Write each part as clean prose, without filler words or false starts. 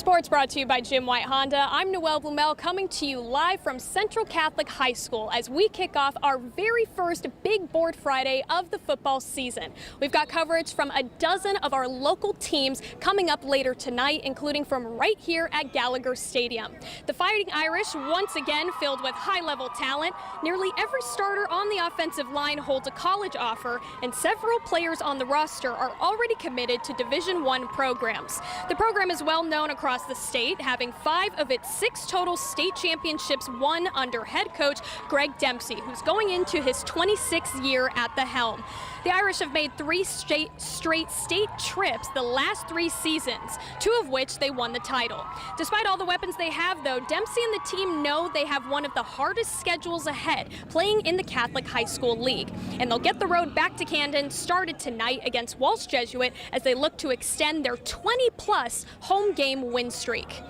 Sports brought to you by Jim White Honda. I'm Noelle Blumel coming to you live from Central Catholic High School as we kick off our very first Big Board Friday of the football season. We've got coverage from a dozen of our local teams coming up later tonight, including from right here at Gallagher Stadium. The Fighting Irish, once again filled with high-level talent. Nearly every starter on the offensive line holds a college offer, and several players on the roster are already committed to Division I programs. The program is well known across the state, having 5 of its 6 total state championships won under head coach Greg Dempsey, who's going into his 26th year at the helm. The Irish have made 3 straight state trips the last 3 seasons, 2 of which they won the title. Despite all the weapons they have, though, Dempsey and the team know they have one of the hardest schedules ahead, playing in the Catholic High School League. And they'll get the road back to Camden started tonight against Walsh Jesuit as they look to extend their 20-plus home game win streak.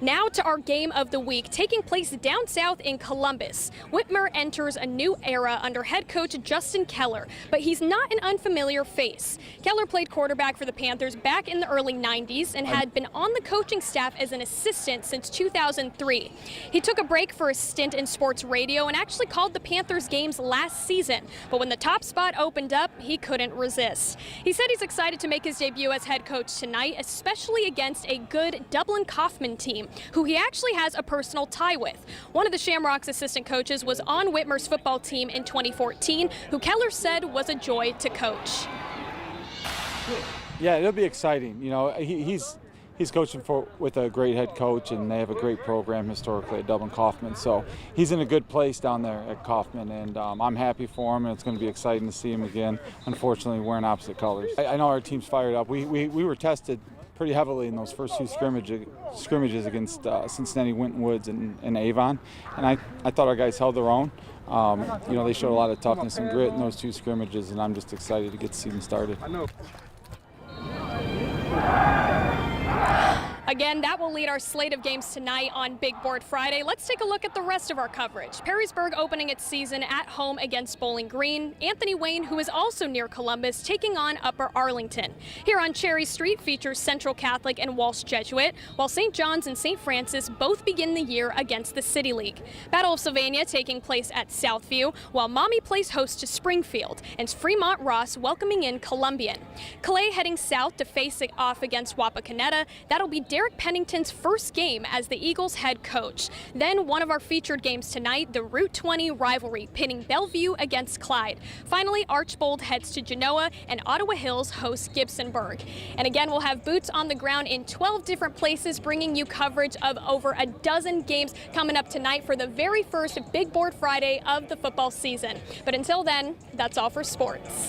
Now to our game of the week, taking place down south in Columbus. Whitmer enters a new era under head coach Justin Keller, but he's not an unfamiliar face. Keller played quarterback for the Panthers back in the early 90s and had been on the coaching staff as an assistant since 2003. He took a break for a stint in sports radio and actually called the Panthers games last season, but when the top spot opened up, he couldn't resist. He said he's excited to make his debut as head coach tonight, especially against a good Dublin Kaufman team, who he actually has a personal tie with. One of the Shamrocks assistant coaches was on Whitmer's football team in 2014, who Keller said was a joy to coach. Yeah, it'll be exciting. You know, he's coaching with a great head coach, and they have a great program historically at Dublin Kaufman. So he's in a good place down there at Kaufman, and I'm happy for him, and it's going to be exciting to see him again. Unfortunately, wearing opposite colors. I know our team's fired up. We were tested pretty heavily in those first 2 scrimmages against Cincinnati, Winton Woods, and Avon, and I thought our guys held their own. You know, they showed a lot of toughness and grit in those 2 scrimmages, and I'm just excited to get the season started. Again, that will lead our slate of games tonight on Big Board Friday. Let's take a look at the rest of our coverage. Perrysburg opening its season at home against Bowling Green. Anthony Wayne, who is also near Columbus, taking on Upper Arlington. Here on Cherry Street features Central Catholic and Walsh Jesuit, while St. John's and St. Francis both begin the year against the City League. Battle of Sylvania taking place at Southview, while Maumee plays host to Springfield, and Fremont Ross welcoming in Columbian. Clay heading south to face it off against Wapakoneta. That'll be Derek Pennington's first game as the Eagles head coach. Then one of our featured games tonight, the Route 20 rivalry, pitting Bellevue against Clyde. Finally, Archbold heads to Genoa, and Ottawa Hills hosts Gibsonburg. And again, we'll have boots on the ground in 12 different places, bringing you coverage of over a dozen games coming up tonight for the very first Big Board Friday of the football season. But until then, that's all for sports.